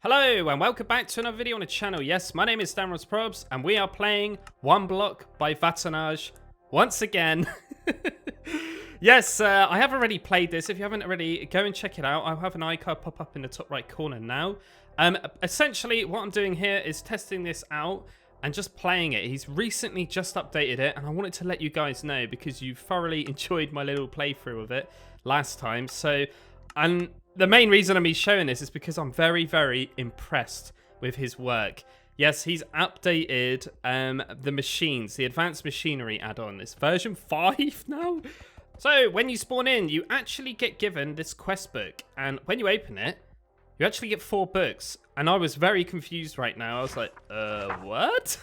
Hello and welcome back to another video on the channel. Yes, my name is DanRobzProbz and we are playing One Block by Vatonage once again. Yes, I have already played this. If you haven't already, go and check it out. I'll have an icon pop up in the top right corner now. Essentially, what I'm doing here is testing this out and just playing it. He's recently just updated it and I wanted to let you guys know because you thoroughly enjoyed my little playthrough of it last time. So, and the main reason I'm showing this is because I'm very, very impressed with his work. Yes, he's updated the machines, the advanced machinery add-on. It's version 5 now. So when you spawn in, you actually get given this quest book. And when you open it, you actually get 4 books. And I was very confused right now. I was like, what?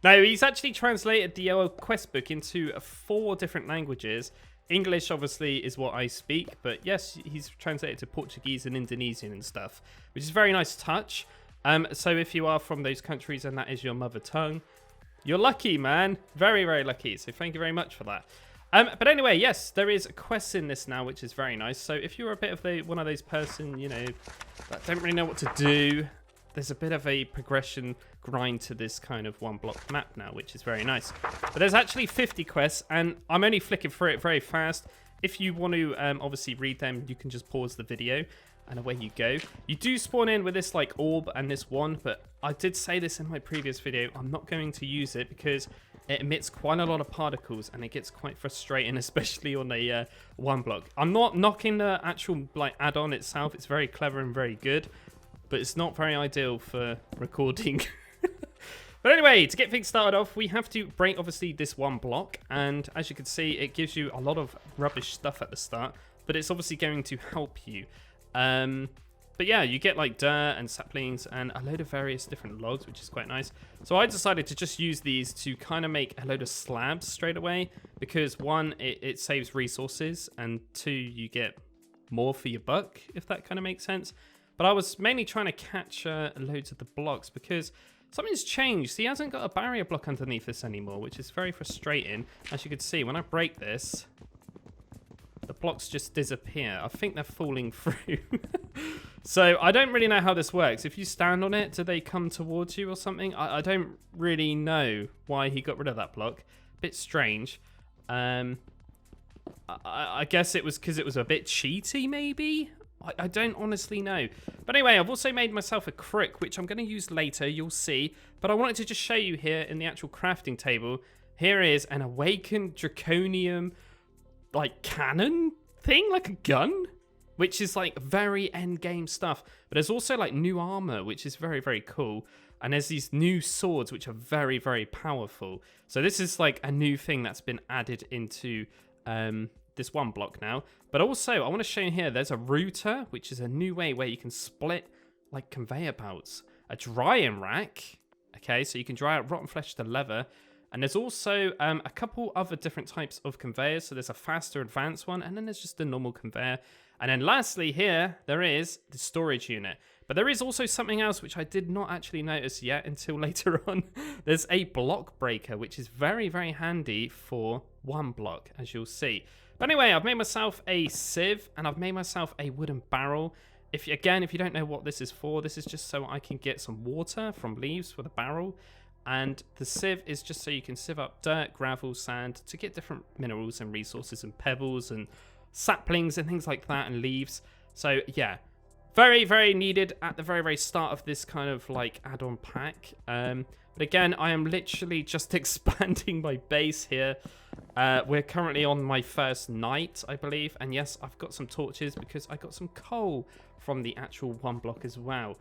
No, he's actually translated the quest book into 4 different languages. English, obviously, is what I speak. But yes, he's translated to Portuguese and Indonesian and stuff, which is a very nice touch. So if you are from those countries and that is your mother tongue, you're lucky, man. Very, very lucky. So thank you very much for that. But anyway, yes, there is quests in this now, which is very nice. So if you're a bit of one of those person, you know, that don't really know what to do, there's a bit of a progression grind to this kind of one block map now, which is very nice. But there's actually 50 quests, and I'm only flicking through it very fast. If you want to obviously read them, you can just pause the video, and away you go. You do spawn in with this like orb and this one, but I did say this in my previous video. I'm not going to use it because it emits quite a lot of particles and it gets quite frustrating, especially on a one block. I'm not knocking the actual like add-on itself. It's very clever and very good, but it's not very ideal for recording. But anyway, to get things started off, we have to break obviously this one block, and as you can see, it gives you a lot of rubbish stuff at the start, but it's obviously going to help you. But yeah, you get like dirt and saplings and a load of various different logs, which is quite nice. So I decided to just use these to kind of make a load of slabs straight away, because one, it saves resources, and 2, you get more for your buck, if that kind of makes sense. But I was mainly trying to catch loads of the blocks because something's changed. See, he hasn't got a barrier block underneath this anymore, which is very frustrating. As you can see, when I break this, the blocks just disappear. I think they're falling through. So I don't really know how this works. If you stand on it, do they come towards you or something? I don't really know why he got rid of that block. Bit strange. I guess it was because it was a bit cheaty, maybe? I don't honestly know. But anyway, I've also made myself a crick, which I'm going to use later, you'll see. But I wanted to just show you here in the actual crafting table. Here is an awakened draconium, like, cannon thing, like a gun, which is, like, very end-game stuff. But there's also, like, new armor, which is very, very cool. And there's these new swords, which are very, very powerful. So this is, like, a new thing that's been added into this one block now. But also, I want to show you here, there's a router, which is a new way where you can split, like, conveyor belts. A drying rack, okay, so you can dry out rotten flesh to leather. And there's also a couple other different types of conveyors. So there's a faster advanced one, and then there's just a normal conveyor. And then lastly here, there is the storage unit. But there is also something else which I did not actually notice yet until later on. There's a block breaker, which is very, very handy for one block, as you'll see. But anyway, I've made myself a sieve, and I've made myself a wooden barrel. If you don't know what this is for, this is just so I can get some water from leaves for the barrel. And the sieve is just so you can sieve up dirt, gravel, sand to get different minerals and resources and pebbles and saplings and things like that and leaves. So yeah, very, very needed at the very, very start of this kind of like add-on pack. But again, I am literally just expanding my base here. We're currently on my first night, I believe. And yes, I've got some torches because I got some coal from the actual one block as well.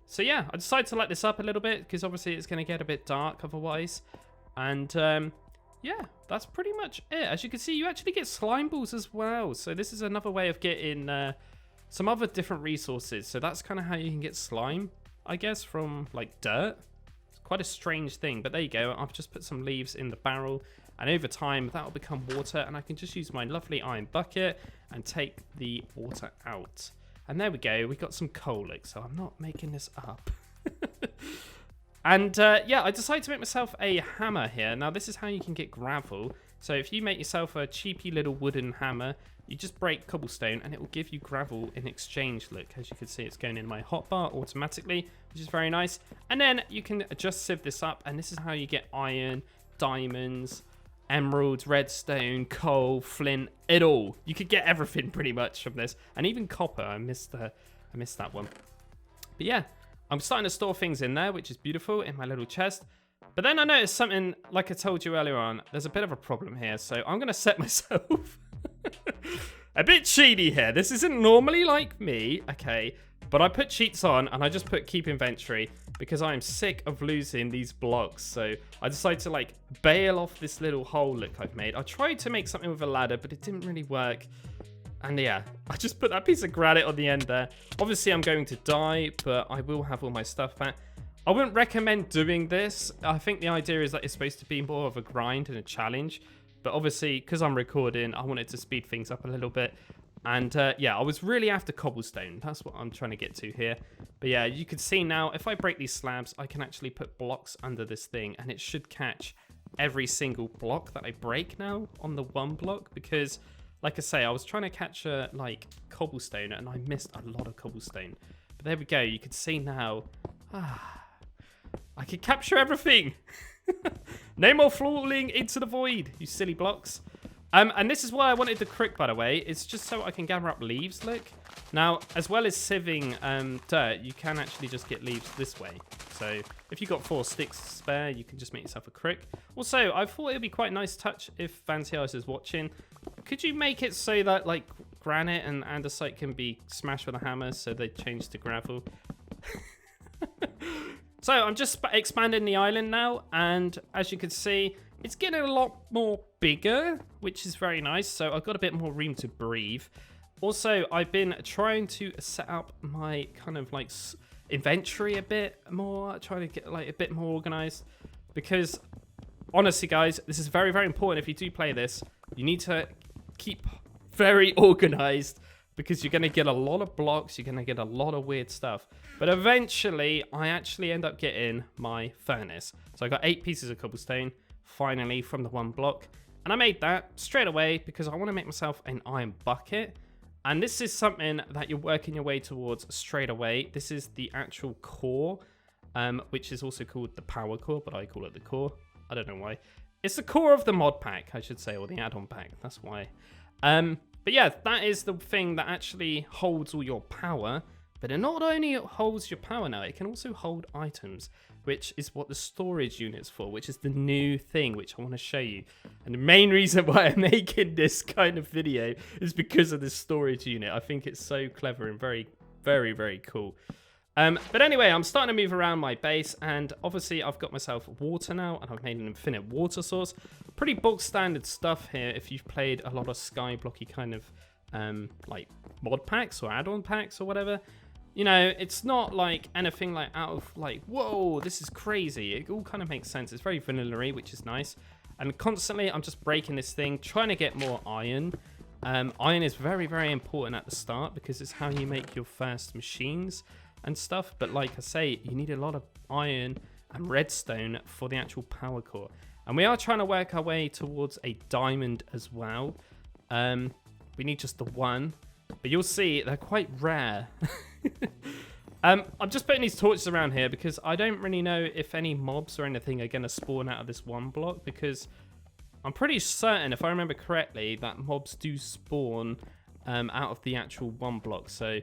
So yeah, I decided to light this up a little bit because obviously it's going to get a bit dark otherwise. And yeah, that's pretty much it. As you can see, you actually get slime balls as well. So this is another way of getting some other different resources. So that's kind of how you can get slime, I guess, from like dirt. It's quite a strange thing, but there you go. I've just put some leaves in the barrel. And over time, that will become water. And I can just use my lovely iron bucket and take the water out. And there we go, we got some coal, so I'm not making this up. And yeah, I decided to make myself a hammer here. Now this is how you can get gravel. So if you make yourself a cheapy little wooden hammer, you just break cobblestone and it will give you gravel in exchange. Look, as you can see, it's going in my hotbar automatically, which is very nice. And then you can just sieve this up, and this is how you get iron, diamonds, emeralds, redstone, coal, flint, it all. You could get everything pretty much from this, and even copper. I missed that one. But yeah, I'm starting to store things in there, which is beautiful, in my little chest. But then I noticed something, like I told you earlier on, there's a bit of a problem here. So I'm going to set myself a bit cheaty here. This isn't normally like me, okay? But I put cheats on and I just put keep inventory because I am sick of losing these blocks. So I decided to like bail off this little hole look I've made. I tried to make something with a ladder, but it didn't really work. And yeah, I just put that piece of granite on the end there. Obviously, I'm going to die, but I will have all my stuff back. I wouldn't recommend doing this. I think the idea is that it's supposed to be more of a grind and a challenge. But obviously, because I'm recording, I wanted to speed things up a little bit. And yeah, I was really after cobblestone. That's what I'm trying to get to here. But yeah, you can see now, if I break these slabs, I can actually put blocks under this thing. And it should catch every single block that I break now on the one block. Because, like I say, I was trying to catch like cobblestone and I missed a lot of cobblestone. But there we go. You can see now. I can capture everything. No more falling into the void, you silly blocks. And this is why I wanted the crick, by the way. It's just so I can gather up leaves, look. Now, as well as sieving dirt, you can actually just get leaves this way. So if you've got 4 sticks to spare, you can just make yourself a crick. Also, I thought it would be quite a nice touch if Fancy Eyes is watching. Could you make it so that, like, granite and andesite can be smashed with a hammer so they change to gravel? So I'm just expanding the island now, and as you can see, it's getting a lot more bigger, which is very nice. So I've got a bit more room to breathe. Also, I've been trying to set up my kind of like inventory a bit more, trying to get like a bit more organized, because honestly, guys, this is very, very important. If you do play this, you need to keep very organized, because you're going to get a lot of blocks, you're going to get a lot of weird stuff. But eventually, I actually end up getting my furnace. So I got 8 pieces of cobblestone, finally, from the one block. And I made that straight away because I want to make myself an iron bucket. And this is something that you're working your way towards straight away. This is the actual core, which is also called the power core, but I call it the core. I don't know why. It's the core of the mod pack, I should say, or the add-on pack. That's why. But yeah, that is the thing that actually holds all your power. But it not only holds your power now, it can also hold items, which is what the storage unit's for, which is the new thing, which I want to show you. And the main reason why I'm making this kind of video is because of this storage unit. I think it's so clever and very, very, very cool. But anyway, I'm starting to move around my base, and obviously I've got myself water now, and I've made an infinite water source. Pretty bog standard stuff here if you've played a lot of skyblocky kind of like mod packs or add-on packs or whatever. You know, it's not like anything like out of like, whoa, this is crazy. It all kind of makes sense. It's very vanilla-y, which is nice. And constantly I'm just breaking this thing, trying to get more iron. Iron is very, very important at the start because it's how you make your first machines and stuff. But like I say, you need a lot of iron and redstone for the actual power core. And we are trying to work our way towards a diamond as well. We need just the one, but you'll see they're quite rare. I'm just putting these torches around here because I don't really know if any mobs or anything are going to spawn out of this one block, because I'm pretty certain, if I remember correctly, that mobs do spawn out of the actual one block. So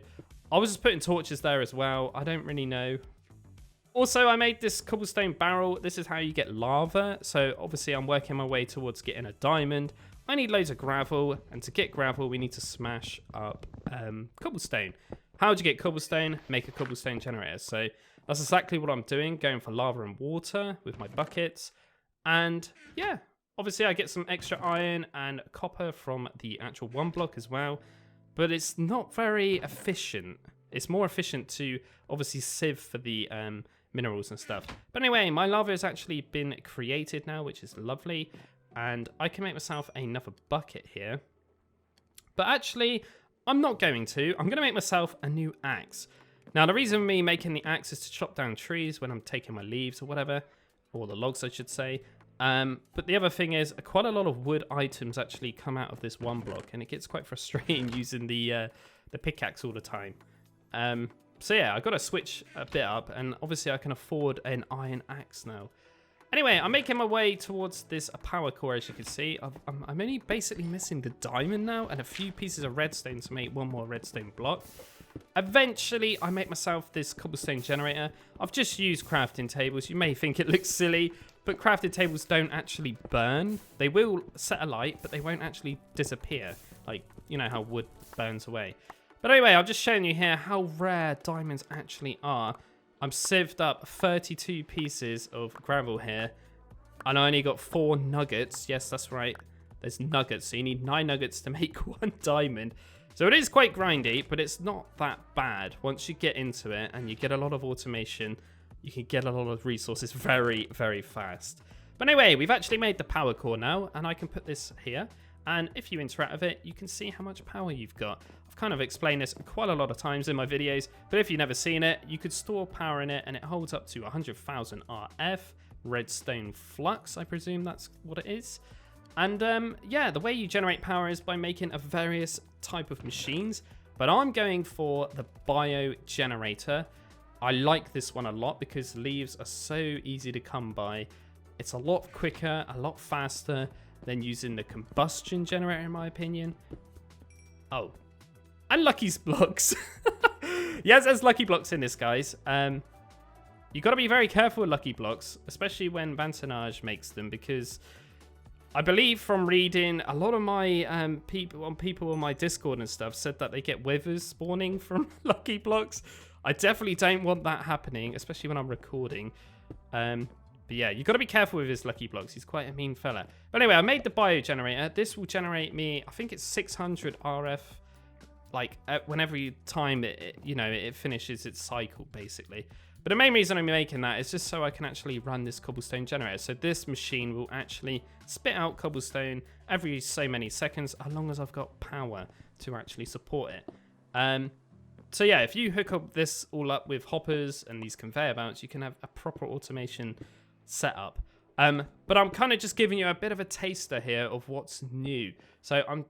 I was just putting torches there as well. I don't really know. Also, I made this cobblestone barrel. This is how you get lava. So obviously I'm working my way towards getting a diamond. I need loads of gravel, and to get gravel, we need to smash up cobblestone. How do you get cobblestone? Make a cobblestone generator. So that's exactly what I'm doing, going for lava and water with my buckets. And yeah, obviously I get some extra iron and copper from the actual one block as well. But it's not very efficient. It's more efficient to obviously sieve for the minerals and stuff. But anyway, my lava has actually been created now, which is lovely. And I can make myself another bucket here. But actually, I'm not going to. I'm going to make myself a new axe. Now, the reason me making the axe is to chop down trees when I'm taking my leaves or whatever, or the logs, I should say. But the other thing is, quite a lot of wood items actually come out of this one block, and it gets quite frustrating using the pickaxe all the time. So yeah, I got to switch a bit up, and obviously I can afford an iron axe now. Anyway, I'm making my way towards this power core, as you can see. I'm only basically missing the diamond now and a few pieces of redstone to make one more redstone block. Eventually, I make myself this cobblestone generator. I've just used crafting tables. You may think it looks silly, but crafted tables don't actually burn. They will set alight, but they won't actually disappear. Like, you know how wood burns away. But anyway, I've just shown you here how rare diamonds actually are. I'm sieved up 32 pieces of gravel here, and I only got 4 nuggets. Yes, that's right. There's nuggets, so you need 9 nuggets to make 1 diamond. So it is quite grindy, but it's not that bad. Once you get into it and you get a lot of automation, you can get a lot of resources very, very fast. But anyway, we've actually made the power core now, and I can put this here. And if you interact with it, you can see how much power you've got. I've kind of explained this quite a lot of times in my videos, but if you've never seen it, you could store power in it, and it holds up to 100,000 RF, redstone flux, I presume that's what it is. And yeah, the way you generate power is by making a various type of machines, but I'm going for the bio generator. I like this one a lot because leaves are so easy to come by. It's a lot quicker, a lot faster than using the combustion generator, in my opinion. Oh, and Lucky's blocks. Yes, there's lucky blocks in this, guys. You got to be very careful with lucky blocks, especially when Vatonage makes them, because I believe from reading, a lot of my people on my Discord and stuff said that they get withers spawning from lucky blocks. I definitely don't want that happening, especially when I'm recording. But yeah, you've got to be careful with his lucky blocks. He's quite a mean fella. But anyway, I made the bio generator. This will generate me, I think it's 600 RF, like whenever time it finishes its cycle, basically. But the main reason I'm making that is just so I can actually run this cobblestone generator. So this machine will actually spit out cobblestone every so many seconds, as long as I've got power to actually support it. So yeah, if you hook up this all up with hoppers and these conveyor belts, you can have a proper automation setup. But I'm kind of just giving you a bit of a taster here of what's new. So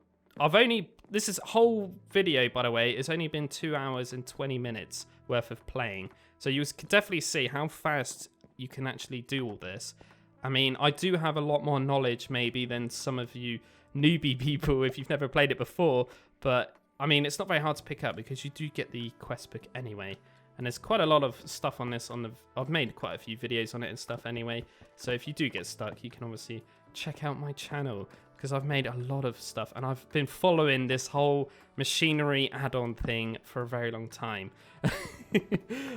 this whole video, by the way, has only been 2 hours and 20 minutes worth of playing. So you can definitely see how fast you can actually do all this. I mean, I do have a lot more knowledge maybe than some of you newbie people if you've never played it before, but I mean, it's not very hard to pick up because you do get the quest book anyway. And there's quite a lot of stuff on this. I've made quite a few videos on it and stuff anyway. So if you do get stuck, you can obviously check out my channel, because I've made a lot of stuff. And I've been following this whole machinery add-on thing for a very long time.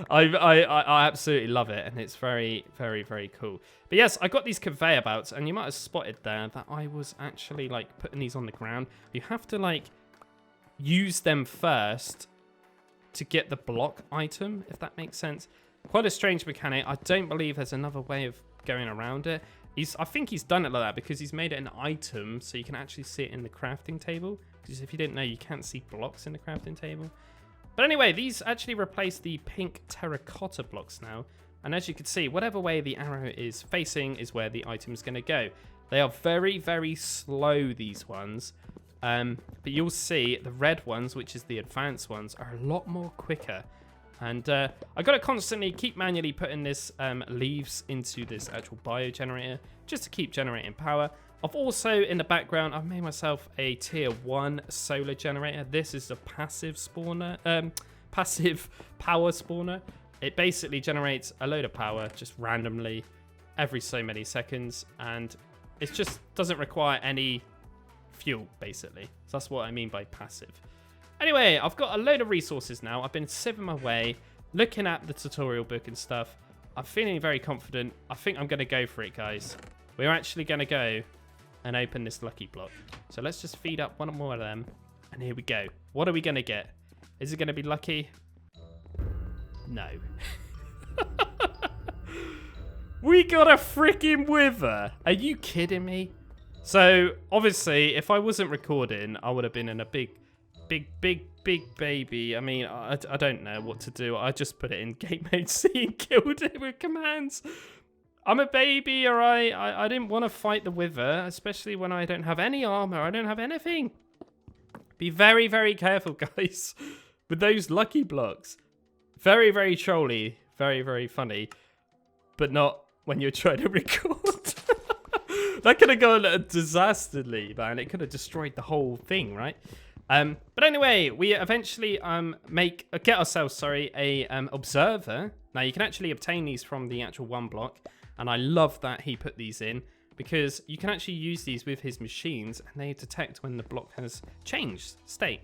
I absolutely love it. And it's very, very, very cool. But yes, I got these conveyor belts. And you might have spotted there that I was actually like putting these on the ground. You have to like use them first to get the block item, if that makes sense. Quite a strange mechanic. I don't believe there's another way of going around it. I think he's done it like that because he's made it an item so you can actually see it in the crafting table. Because if you didn't know, you can't see blocks in the crafting table. But anyway, these actually replace the pink terracotta blocks now. And as you can see, whatever way the arrow is facing is where the item is going to go. They are very, very slow, these ones. But you'll see the red ones, which is the advanced ones, are a lot more quicker. And I got to constantly keep manually putting this leaves into this actual bio generator just to keep generating power. I've also, in the background, I've made myself a tier 1 solar generator. This is a passive spawner, passive power spawner. It basically generates a load of power just randomly every so many seconds. And it just doesn't require any fuel, basically. So that's what I mean by passive. Anyway, I've got a load of resources now. I've been sieving my way, looking at the tutorial book and stuff. I'm feeling very confident. I think I'm going to go for it, guys. We're actually going to go and open this lucky block. So let's just feed up one more of them. And here we go. What are we going to get? Is it going to be lucky? No. We got a freaking wither. Are you kidding me? So, obviously, if I wasn't recording, I would have been in a big baby. I mean, I don't know what to do. I just put it in game mode C and killed it with commands. I'm a baby, all right? I didn't want to fight the wither, especially when I don't have any armor. I don't have anything. Be very, very careful, guys, with those lucky blocks. Very, very trolly. Very, very funny. But not when you're trying to record. That could have gone disastrously, man. It could have destroyed the whole thing, right? But anyway, we eventually get ourselves, a observer. Now, you can actually obtain these from the actual one block. And I love that he put these in, because you can actually use these with his machines, and they detect when the block has changed state.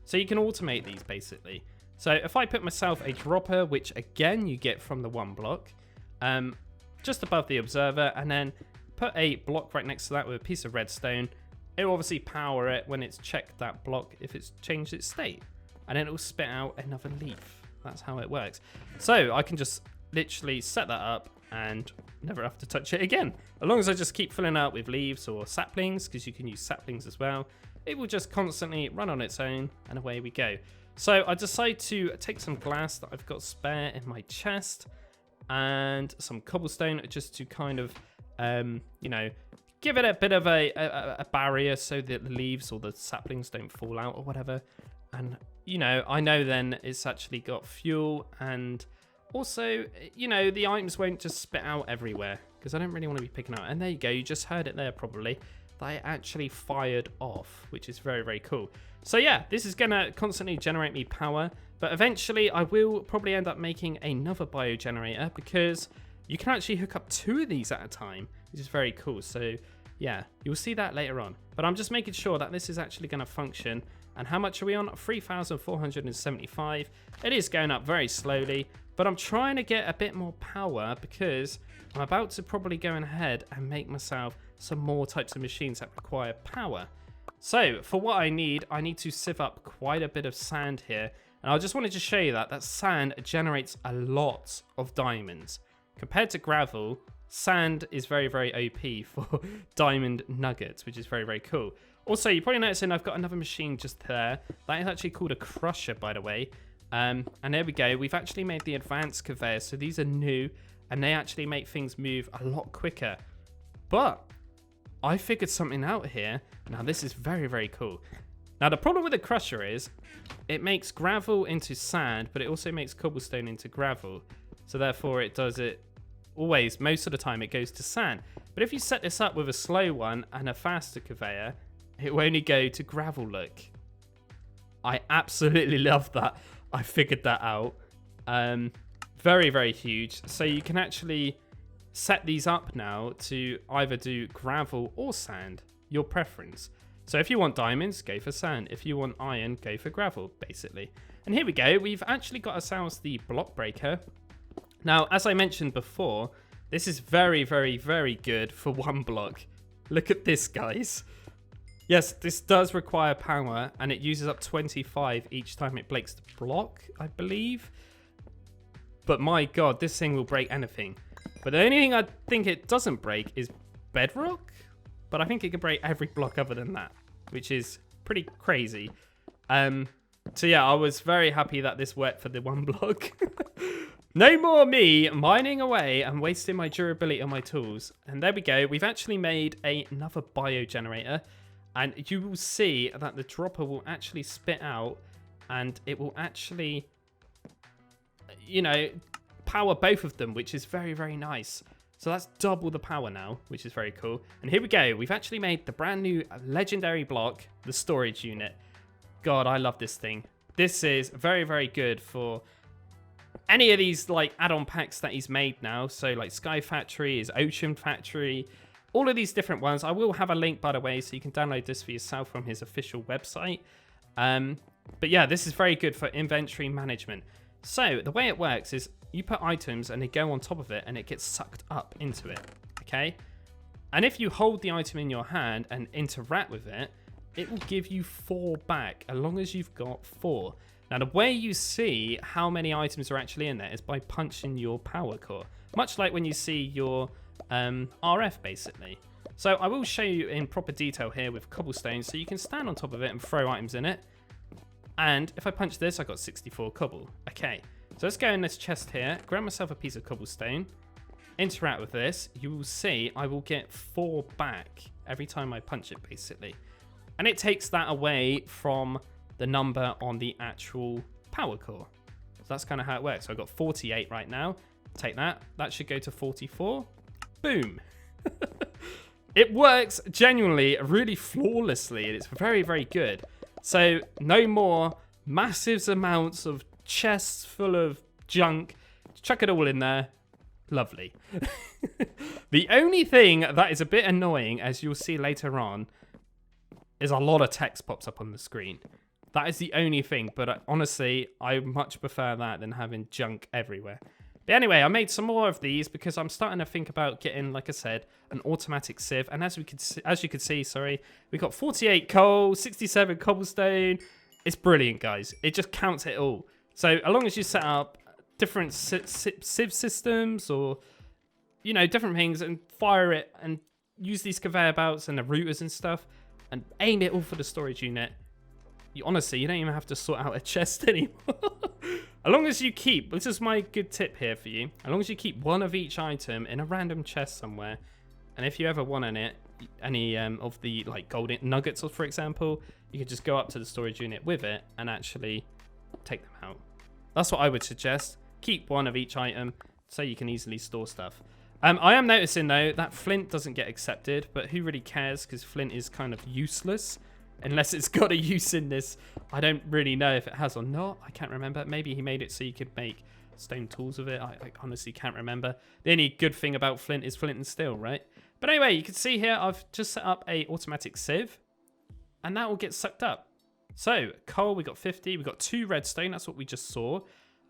So you can automate these, basically. So if I put myself a dropper, which again you get from the one block, just above the observer, and then put a block right next to that with a piece of redstone, it will obviously power it when it's checked that block if it's changed its state. And then it will spit out another leaf. That's how it works. So I can just literally set that up and never have to touch it again. As long as I just keep filling out with leaves or saplings, because you can use saplings as well, it will just constantly run on its own, and away we go. So I decided to take some glass that I've got spare in my chest and some cobblestone, just to kind of, you know, give it a bit of a barrier so that the leaves or the saplings don't fall out or whatever. And, you know, I know then it's actually got fuel, and also, you know, the items won't just spit out everywhere, because I don't really want to be picking out. And there you go, you just heard it there probably. They actually fired off, which is very, very cool. So yeah, this is going to constantly generate me power, but eventually I will probably end up making another biogenerator, because you can actually hook up 2 of these at a time, which is very cool. So yeah, you'll see that later on. But I'm just making sure that this is actually going to function. And how much are we on? 3,475. It is going up very slowly, but I'm trying to get a bit more power, because I'm about to probably go ahead and make myself some more types of machines that require power. So for what I need to sieve up quite a bit of sand here. And I just wanted to show you that sand generates a lot of diamonds. Compared to gravel, sand is very, very OP for diamond nuggets, which is very, very cool. Also, you're probably noticing I've got another machine just there. That is actually called a crusher, by the way. And there we go. We've actually made the advanced conveyor. So these are new, and they actually make things move a lot quicker. But I figured something out here. Now, this is very, very cool. Now, the problem with the crusher is it makes gravel into sand, but it also makes cobblestone into gravel. So therefore, it does it always, most of the time, it goes to sand. But if you set this up with a slow one and a faster conveyor, it will only go to gravel look. I absolutely love that. I figured that out. Very, very huge. So you can actually set these up now to either do gravel or sand, your preference. So if you want diamonds, go for sand. If you want iron, go for gravel, basically. And here we go. We've actually got ourselves the block breaker. Now, as I mentioned before, this is very, very, very good for one block. Look at this, guys. Yes, this does require power, and it uses up 25 each time it breaks the block, I believe. But my god, this thing will break anything. But the only thing I think it doesn't break is bedrock. But I think it can break every block other than that, which is pretty crazy. So yeah, I was very happy that this worked for the one block. No more me mining away and wasting my durability on my tools. And there we go. We've actually made another biogenerator. And you will see that the dropper will actually spit out, and it will actually, you know, power both of them, which is very, very nice. So that's double the power now, which is very cool. And here we go. We've actually made the brand new legendary block, the storage unit. God, I love this thing. This is very, very good for any of these like add-on packs that he's made now. So like Sky Factory, his Ocean Factory, all of these different ones. I will have a link, by the way, so you can download this for yourself from his official website. But yeah, this is very good for inventory management. So the way it works is you put items and they go on top of it and it gets sucked up into it, okay? And if you hold the item in your hand and interact with it, it will give you 4 back, as long as you've got 4. Now, the way you see how many items are actually in there is by punching your power core, much like when you see your RF, basically. So I will show you in proper detail here with cobblestone, so you can stand on top of it and throw items in it. And if I punch this, I got 64 cobble. Okay, so let's go in this chest here, grab myself a piece of cobblestone, interact with this, you will see I will get 4 back every time I punch it, basically. And it takes that away from the number on the actual power core. So that's kind of how it works. So I've got 48 right now. Take that. That should go to 44. Boom. It works genuinely really flawlessly, and it's very, very good. So no more massive amounts of chests full of junk. Chuck it all in there. Lovely. The only thing that is a bit annoying, as you'll see later on, is a lot of text pops up on the screen. That is the only thing, but honestly, I much prefer that than having junk everywhere. But anyway, I made some more of these because I'm starting to think about getting, like I said, an automatic sieve. And as you could see, we got 48 coal, 67 cobblestone. It's brilliant, guys. It just counts it all. So as long as you set up different sieve systems or, you know, different things and fire it and use these conveyor belts and the routers and stuff and aim it all for the storage unit, honestly, you don't even have to sort out a chest anymore. As long as you keep, this is my good tip here for you, as long as you keep one of each item in a random chest somewhere, and if you ever want any of the like golden nuggets, for example, you can just go up to the storage unit with it and actually take them out. That's what I would suggest. Keep one of each item so you can easily store stuff. I am noticing though that flint doesn't get accepted, but who really cares, because flint is kind of useless unless it's got a use in this. I don't really know if it has or not. I can't remember. Maybe he made it so you could make stone tools with it. I honestly can't remember. The only good thing about flint is flint and steel, right? But anyway, you can see here I've just set up a automatic sieve, and that will get sucked up. So coal, we got 50. We got 2 redstone. That's what we just saw.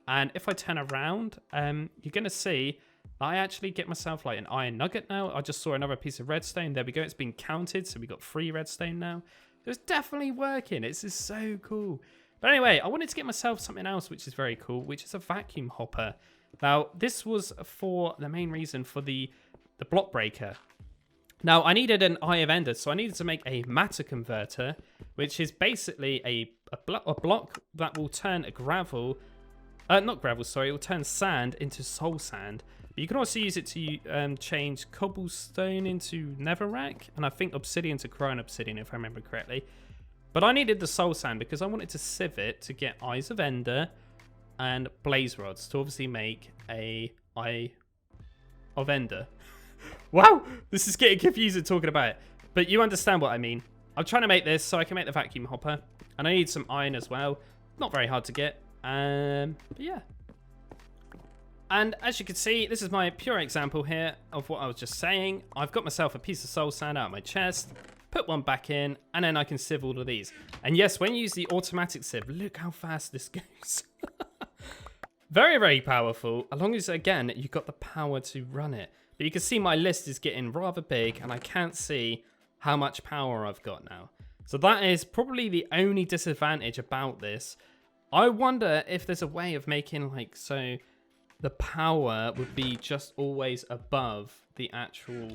And if I turn around, you're gonna see I actually get myself like an iron nugget now. I just saw another piece of redstone. There we go. It's been counted, so we got 3 redstone now. So it's definitely working. It's just so cool. But anyway, I wanted to get myself something else which is very cool, which is a vacuum hopper. Now, this was for the main reason for the block breaker. Now, I needed an Eye of Ender, so I needed to make a matter converter, which is basically a block that will turn a gravel, not gravel, sorry, it will turn sand into soul sand. But you can also use it to change cobblestone into netherrack, and I think obsidian to chrome obsidian, if I remember correctly. But I needed the soul sand because I wanted to sieve it to get Eyes of Ender and blaze rods to obviously make a Eye of Ender. Wow, this is getting confusing talking about it, but you understand what I mean. I'm trying to make this so I can make the vacuum hopper, and I need some iron as well. Not very hard to get, but yeah. And as you can see, this is my pure example here of what I was just saying. I've got myself a piece of soul sand out of my chest, put one back in, and then I can sieve all of these. And yes, when you use the automatic sieve, look how fast this goes. Very, very powerful, as long as, again, you've got the power to run it. But you can see my list is getting rather big, and I can't see how much power I've got now. So that is probably the only disadvantage about this. I wonder if there's a way of making, like, so the power would be just always above the actual,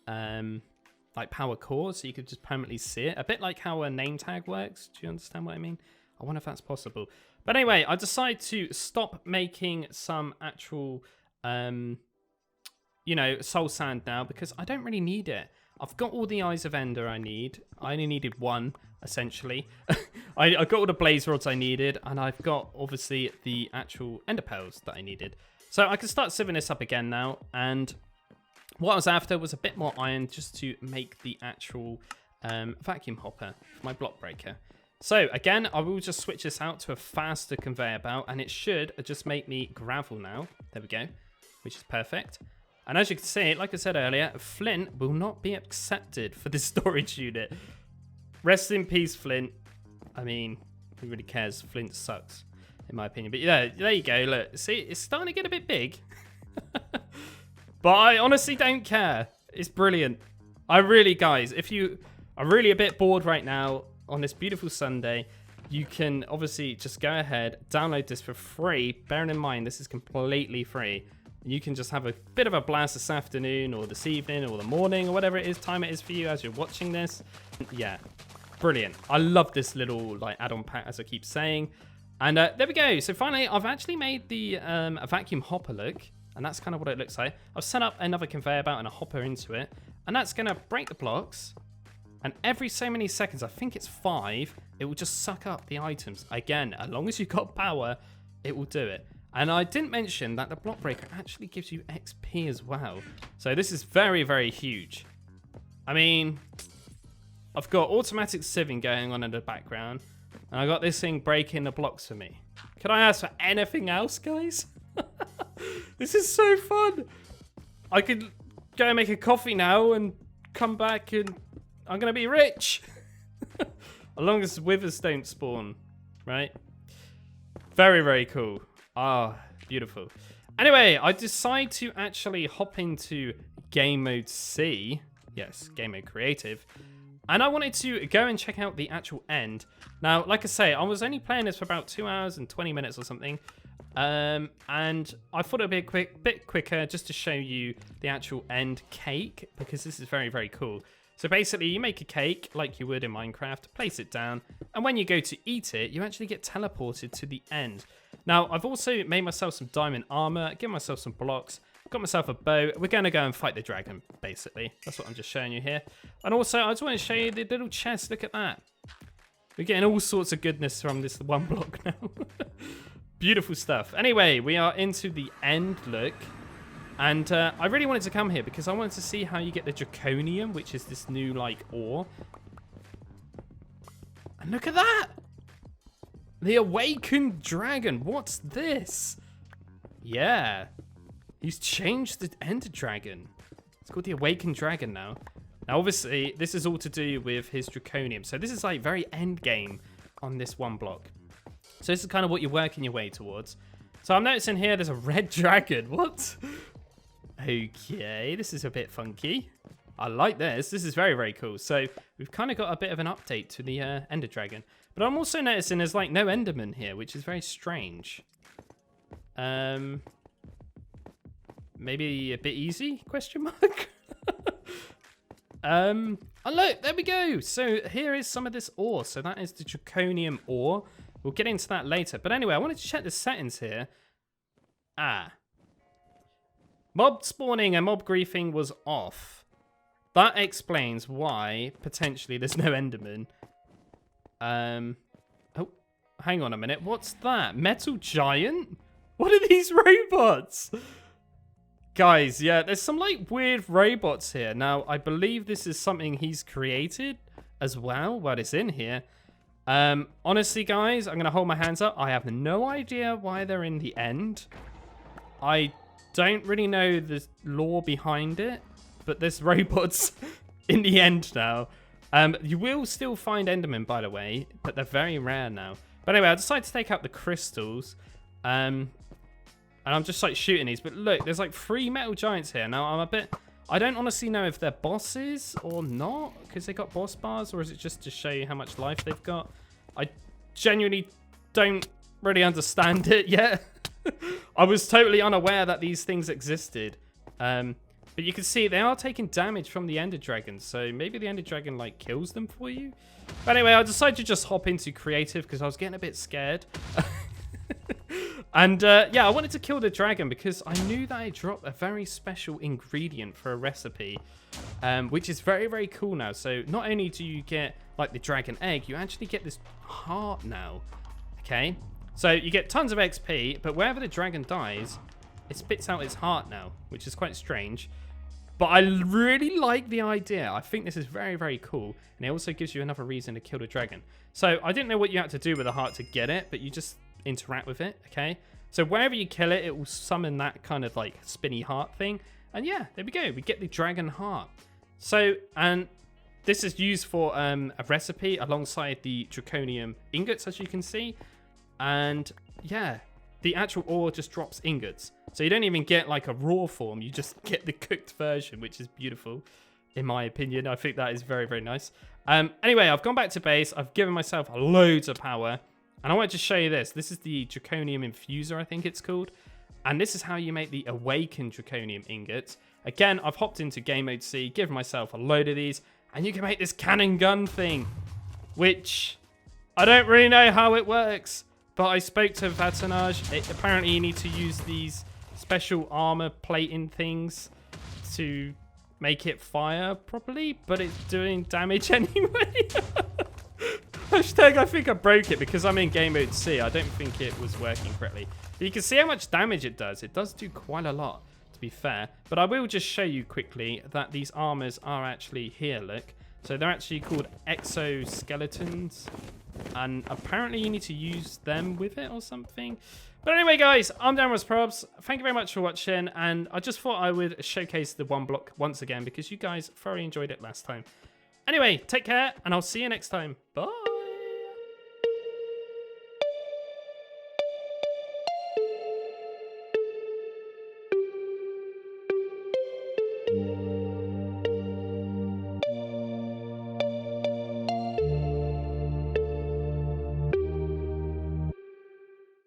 like, power core, so you could just permanently see it. A bit like how a name tag works. Do you understand what I mean? I wonder if that's possible. But anyway, I decided to stop making some actual, you know, soul sand now because I don't really need it. I've got all the Eyes of Ender I need. I only needed one, essentially. I got all the blaze rods I needed, and I've got, obviously, the actual ender pearls that I needed. So I can start sieving this up again now, and what I was after was a bit more iron just to make the actual vacuum hopper for my block breaker. So again, I will just switch this out to a faster conveyor belt, and it should just make me gravel now. There we go, which is perfect. And as you can see, like I said earlier, flint will not be accepted for this storage unit. Rest in peace, flint. I mean, who really cares? Flint sucks, in my opinion. But yeah, there you go. Look, see, it's starting to get a bit big. But I honestly don't care. It's brilliant. I really, guys, if you are really a bit bored right now on this beautiful Sunday, you can obviously just go ahead, download this for free. Bearing in mind, this is completely free. You can just have a bit of a blast this afternoon or this evening or the morning or whatever it is, time it is for you as you're watching this. Yeah, brilliant. I love this little like add-on pack, as I keep saying. And there we go. So finally, I've actually made the a vacuum hopper look. And that's kind of what it looks like. I've set up another conveyor belt and a hopper into it. And that's going to break the blocks. And every so many seconds, I think it's 5, it will just suck up the items. Again, as long as you've got power, it will do it. And I didn't mention that the block breaker actually gives you XP as well. So this is very, very huge. I mean, I've got automatic sieving going on in the background. And I got this thing breaking the blocks for me. Can I ask for anything else, guys? This is so fun. I could go and make a coffee now and come back and I'm going to be rich. As long as withers don't spawn, right? Very, very cool. Ah, beautiful. Anyway, I decide to actually hop into game mode C. Yes, game mode creative. And I wanted to go and check out the actual end. Now, like I say, I was only playing this for about 2 hours and 20 minutes or something. And I thought it would be a bit quicker just to show you the actual end cake, because this is very, very cool. So basically, you make a cake like you would in Minecraft, place it down, and when you go to eat it, you actually get teleported to the end. Now, I've also made myself some diamond armor, given myself some blocks, got myself a bow. We're going to go and fight the dragon, basically. That's what I'm just showing you here. And also, I just want to show you the little chest. Look at that. We're getting all sorts of goodness from this one block now. Beautiful stuff. Anyway, we are into the end look. And I really wanted to come here because I wanted to see how you get the draconium, which is this new, like, ore. And look at that! The awakened dragon. What's this? Yeah. He's changed the ender dragon. It's called the awakened dragon now. Now, obviously, this is all to do with his draconium. So this is, like, very end game on this one block. So this is kind of what you're working your way towards. So I'm noticing here there's a red dragon. What? Okay, this is a bit funky. I like this. This is very, very cool. So we've kind of got a bit of an update to the ender dragon. But I'm also noticing there's like no enderman here, which is very strange. Maybe a bit easy? Question mark. Oh look, there we go. So here is some of this ore. So that is the draconium ore. We'll get into that later. But anyway, I wanted to check the settings here. Mob spawning and mob griefing was off. That explains why potentially there's no enderman. Oh, hang on a minute. What's that? Metal giant? What are these robots? Guys, yeah, there's some like weird robots here. Now, I believe this is something he's created as well while it's in here. Honestly, guys, I'm going to hold my hands up. I have no idea why they're in the end. I don't really know the lore behind it, but there's robots in the end now. You will still find endermen, by the way, but they're very rare now. But anyway, I decided to take out the crystals. And I'm just like shooting these. But look, there's like 3 metal giants here. Now, I don't honestly know if they're bosses or not, because they got boss bars, or is it just to show you how much life they've got? I genuinely don't really understand it yet. I was totally unaware that these things existed. But you can see they are taking damage from the ender dragon, so maybe the ender dragon like kills them for you. But anyway, I decided to just hop into creative because I was getting a bit scared. And yeah, I wanted to kill the dragon because I knew that it dropped a very special ingredient for a recipe, which is very, very cool now. So not only do you get like the dragon egg, you actually get this heart now. Okay, so you get tons of XP, but wherever the dragon dies, it spits out its heart now, which is quite strange. But I really like the idea. I think this is very, very cool. And it also gives you another reason to kill the dragon. So I didn't know what you had to do with the heart to get it, but you just interact with it, okay? So wherever you kill it, it will summon that kind of like spinny heart thing. And yeah, there we go. We get the dragon heart. So, and this is used for a recipe alongside the draconium ingots, as you can see. And yeah, the actual ore just drops ingots. So you don't even get like a raw form. You just get the cooked version, which is beautiful, in my opinion. I think that is very, very nice. Anyway, I've gone back to base. I've given myself loads of power. And I wanted to show you this. This is the draconium infuser, I think it's called. And this is how you make the awakened draconium ingots. Again, I've hopped into game mode C, given myself a load of these. And you can make this cannon gun thing, which I don't really know how it works. But I spoke to Vatonage. Apparently, you need to use these special armor plating things to make it fire properly, but it's doing damage anyway. Hashtag I think I broke it because I'm in game mode C. I don't think it was working correctly. But you can see how much damage it does. It does do quite a lot, to be fair. But I will just show you quickly that these armors are actually here, look. So they're actually called exoskeletons. And apparently you need to use them with it or something. But anyway, guys, I'm DanRobzProbz. Thank you very much for watching. And I just thought I would showcase the one block once again because you guys thoroughly enjoyed it last time. Anyway, take care, and I'll see you next time. Bye.